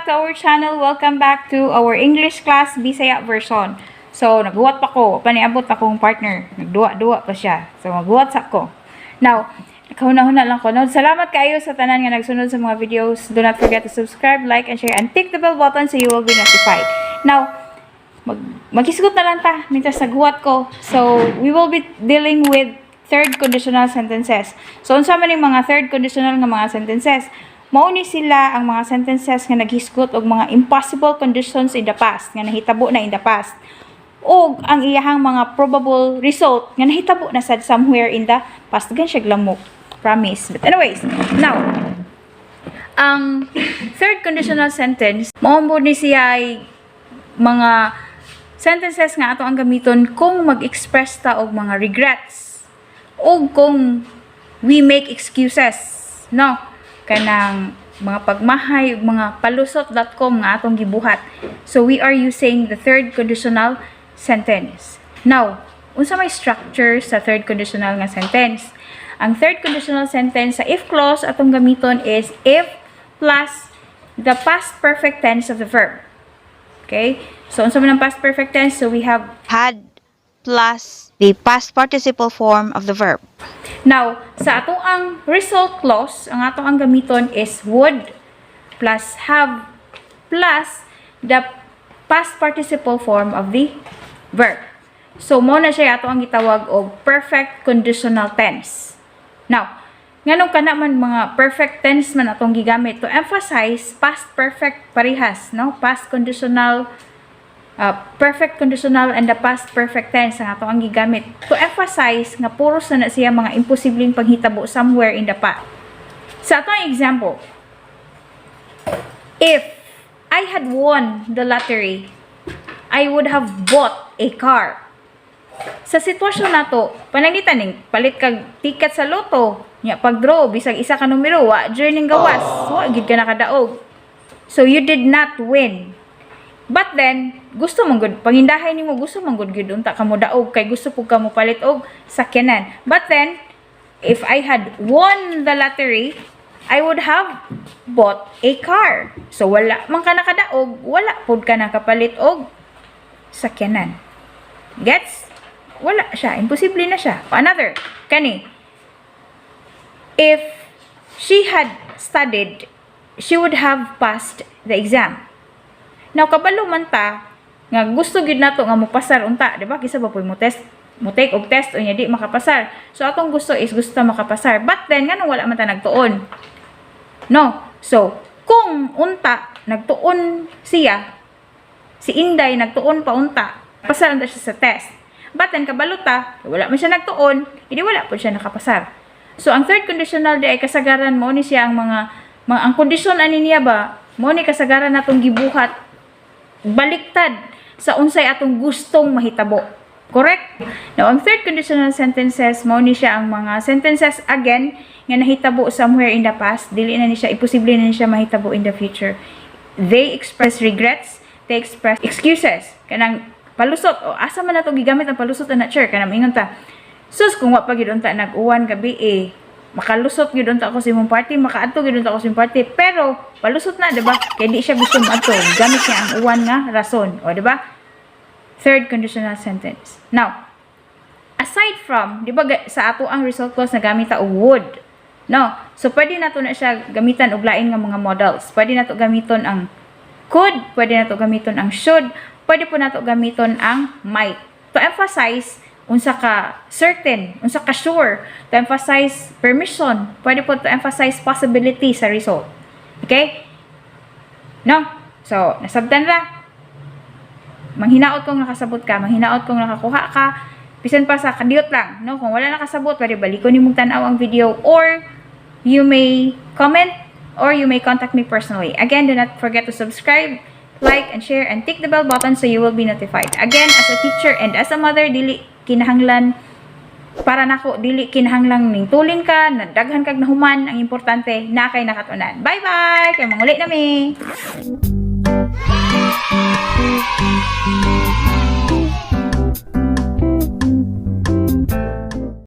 back to our channel. Welcome back to our English class Bisaya version. So, nagbuhat pa ko. Paniabot akong partner. Nagduwa-duwa pa siya. So, magbuhat sa ko. Now, nakahuna-huna lang ko. Now, salamat kayo sa tanan nga nagsunod sa mga videos. Do not forget to subscribe, like, and share, and tick the bell button so you will be notified. Now, maghisgot na lang ta. Mintas nagbuhat ko. So, we will be dealing with third conditional sentences. So, unsa man yung mga third conditional nga mga sentences? Mao ni sila ang mga sentences nga naghisgot og mga impossible conditions in the past nga nahitabo na in the past, o ang iyahang mga probable result nga nahitabo na sad somewhere in the past. Gan siya glamok, promise. But anyways, now ang third conditional sentence mao ni siya ay mga sentences nga ato ang gamiton kung mag-express ta og mga regrets o kung we make excuses, no, kanang mga pagmahay, mga palusot.com nga atong gibuhat. So, we are using the third conditional sentence. Now, unsa may structure sa third conditional nga sentence? Ang third conditional sentence sa if clause atong gamiton is if plus the past perfect tense of the verb. Okay? So, unsa man ang past perfect tense? So, we have had plus the past participle form of the verb. Now, sa ato ang result clause, ang ato ang gamiton is would plus have plus the past participle form of the verb. So, mo na siya ato ang gitawag og perfect conditional tense. Now, nganong kana man mga perfect tense man atong gigamit to emphasize past perfect parehas, no? Past conditional, perfect conditional and the past perfect tense ang ato ang gigamit to emphasize nga puros na siya mga imposibleng panghitabo somewhere in the past. Sa ato ang example, if I had won the lottery, I would have bought a car. Sa sitwasyon nato, pananglitan ning palit kag ticket sa loto, nya pag-draw bisag isa ka numero wa journey gawas, wa gid ka nakadaog. So you did not win. But then, gusto mong good, pangindahay nimo gusto mong good unta ka mo daog kay gusto pug ka mo palit og sakyanan. But then, if I had won the lottery, I would have bought a car. So wala man ka nakadaog, wala pud ka nakapalit og sakyanan. Gets? Wala siya, imposible na siya. Another, kani, if she had studied, she would have passed the exam. Now, kabalo man ta, nga gusto gid nato nga mopasar unta, di ba? Kisa ba po mo test, mo take og test o nya di makapasar. So, atong gusto is gusto ta makapasar. But then, nganong wala man ta nagtuon? No. So, kung unta, nagtuon siya, si Inday nagtuon pa unta, pasar unta siya sa test. But then, kabalo ta, wala man siya nagtuon, hindi wala po siya nakapasar. So, ang third conditional di ay kasagaran mo ni siya ang mga ang kondisyon ani niya ba, mo ni kasagaran natong gibuhat baliktad sa unsay atong gustong mahitabo. Correct? Now, ang third conditional sentences, mao ni siya ang mga sentences again nga nahitabo somewhere in the past, dili na ni siya, imposible na ni siya mahitabo in the future. They express regrets, they express excuses. Kanang palusot, o asa man nato gigamit ang palusot na sure, kanang ingon ta, sus, kung wa pa gid unta nag-uwan gabi makalusot gid unta ako sa imong party, makaadto gid unta ako sa imong party, pero palusot na, diba? Kaya di siya gusto maadto, gamit niya ang uwan nga rason, o diba? Third conditional sentence. Now, aside from, diba sa ato ang result clause na gamit ta og would, no? So pwede nato na siya gamitan og lain nga mga models. Pwede nato gamiton ang could, pwede nato gamiton ang should, pwede po nato gamiton ang might to emphasize unsa ka certain, unsa ka sure, to emphasize permission, pwede po to emphasize possibility sa result. Okay? No? So, nasabtan ra. Manghinaot kung nakasabot ka, manghinaot kung nakakuha ka, bisan pa sa kadiyot lang, no? Kung wala nakasabot, pwede balikon nimong tanaw ang video, or you may comment, or you may contact me personally. Again, do not forget to subscribe, like, and share, and tick the bell button so you will be notified. Again, as a teacher and as a mother, dili kinahanglan para nako, dili kinahanglang ning tulin ka, nadaghan kag nahuman, ang importante na kay nakatunan. Bye bye, kay manguli nami.